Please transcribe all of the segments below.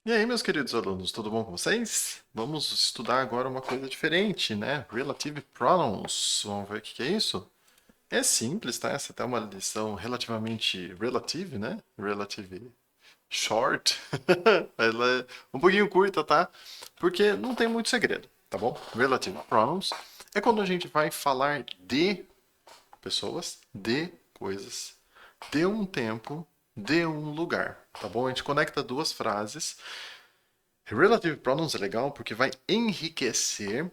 E aí, meus queridos alunos, tudo bom com vocês? Vamos estudar agora uma coisa diferente, né? Relative pronouns. Vamos ver o que é isso? É simples, tá? Essa até é uma lição relativamente relative, né? Relative short. Ela é um pouquinho curta, tá? Porque não tem muito segredo, tá bom? Relative pronouns é quando a gente vai falar de pessoas, de coisas, de um tempo, de um lugar, tá bom? A gente conecta duas frases. Relative pronouns é legal porque vai enriquecer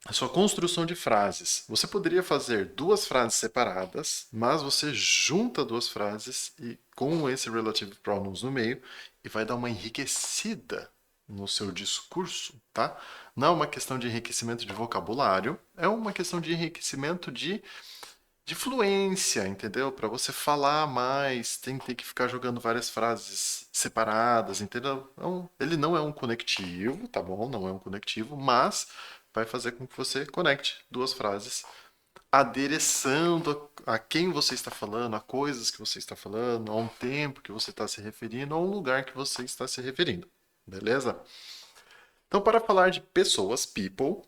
a sua construção de frases. Você poderia fazer duas frases separadas, mas você junta duas frases e com esse relative pronouns no meio e vai dar uma enriquecida no seu discurso, tá? Não é uma questão de enriquecimento de vocabulário, é uma questão de enriquecimento de fluência, entendeu? Para você falar mais, tem que ficar jogando várias frases separadas, entendeu? Ele não é um conectivo, tá bom? Não é um conectivo, mas vai fazer com que você conecte duas frases, adereçando a quem você está falando, a coisas que você está falando, a um tempo que você está se referindo, a um lugar que você está se referindo. Beleza? Então, para falar de pessoas, people,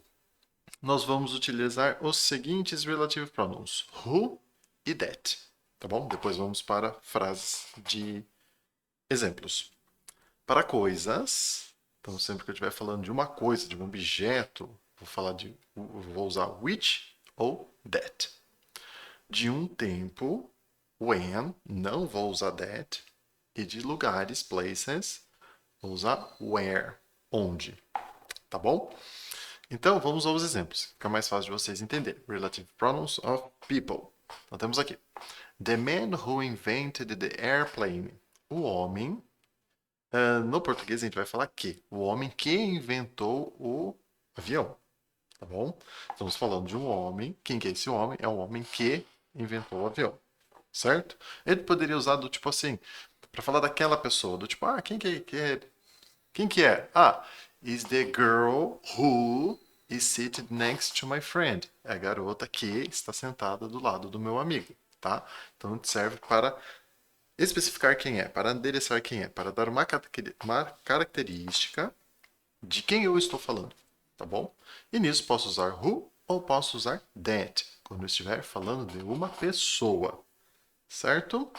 nós vamos utilizar os seguintes relative pronouns: who e that. Tá bom? Depois vamos para frases de exemplos. Para coisas, então sempre que eu estiver falando de uma coisa, de um objeto, vou usar which ou that. De um tempo, when, não vou usar that. E de lugares, places, vou usar where, onde. Tá bom? Então, vamos aos exemplos. Fica mais fácil de vocês entenderem. Relative pronouns of people. Então, temos aqui. The man who invented the airplane. O homem. No português, a gente vai falar que. O homem que inventou o avião. Tá bom? Estamos falando de um homem. Quem que é esse homem? É um homem que inventou o avião. Certo? Ele poderia usar do tipo assim, para falar daquela pessoa, do tipo, quem que é? Ah, is the girl who is seated next to my friend. É a garota que está sentada do lado do meu amigo, tá? Então serve para especificar quem é, para endereçar quem é, para dar uma característica de quem eu estou falando, tá bom? E nisso posso usar who ou posso usar that, quando eu estiver falando de uma pessoa, certo?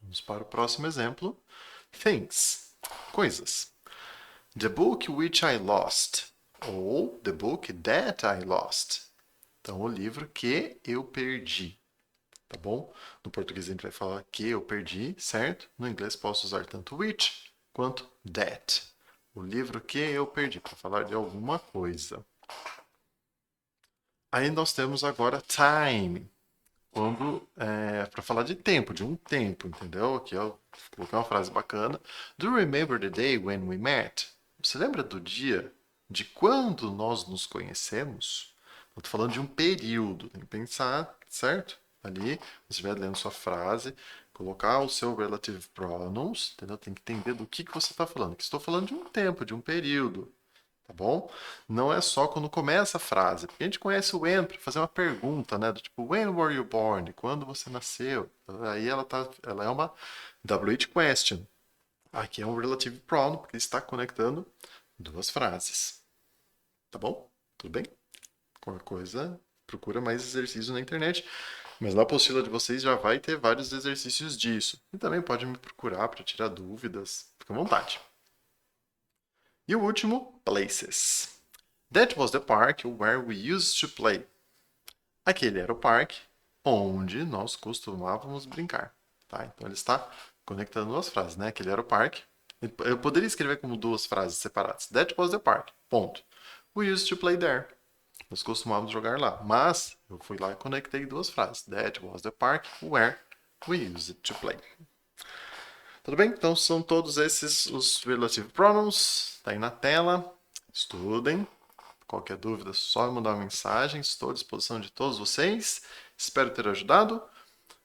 Vamos para o próximo exemplo. Things, coisas. The book which I lost. Ou the book that I lost. Então, o livro que eu perdi. Tá bom? No português a gente vai falar que eu perdi, certo? No inglês posso usar tanto which quanto that. O livro que eu perdi, para falar de alguma coisa. Aí nós temos agora time. Quando para falar de tempo, de um tempo, entendeu? Aqui eu coloquei uma frase bacana. Do you remember the day when we met? Você lembra do dia de quando nós nos conhecemos? Eu estou falando de um período, tem que pensar, certo? Ali, você estiver lendo sua frase, colocar o seu relative pronouns, entendeu? Tem que entender do que você está falando. Que estou falando de um tempo, de um período, tá bom? Não é só quando começa a frase, porque a gente conhece o when para fazer uma pergunta, né? Do tipo, when were you born? Quando você nasceu? Aí ela é uma WH question. Aqui é um relative pronoun, porque está conectando duas frases. Tá bom? Tudo bem? Qualquer coisa, procura mais exercícios na internet. Mas na apostila de vocês já vai ter vários exercícios disso. E também pode me procurar para tirar dúvidas. Fica à vontade. E o último, places. That was the park where we used to play. Aquele era o parque onde nós costumávamos brincar. Tá? Então ele está conectando duas frases, né? Aquele era o parque. Eu poderia escrever como duas frases separadas. That was the park. Ponto. We used to play there. Nós costumávamos jogar lá. Mas eu fui lá e conectei duas frases. That was the park where we used to play. Tudo bem? Então são todos esses os relative pronouns. Está aí na tela. Estudem. Qualquer dúvida, é só mandar uma mensagem. Estou à disposição de todos vocês. Espero ter ajudado.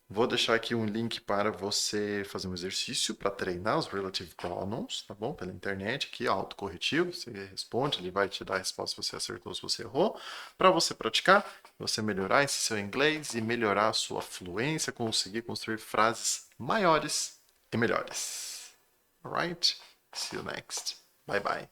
Vou deixar aqui um link para você fazer um exercício para treinar os relative pronouns, tá bom? Pela internet, aqui, autocorretivo. Você responde, ele vai te dar a resposta se você acertou ou se você errou. Para você praticar, você melhorar esse seu inglês e melhorar a sua fluência, conseguir construir frases maiores e melhores. Alright? See you next. Bye bye.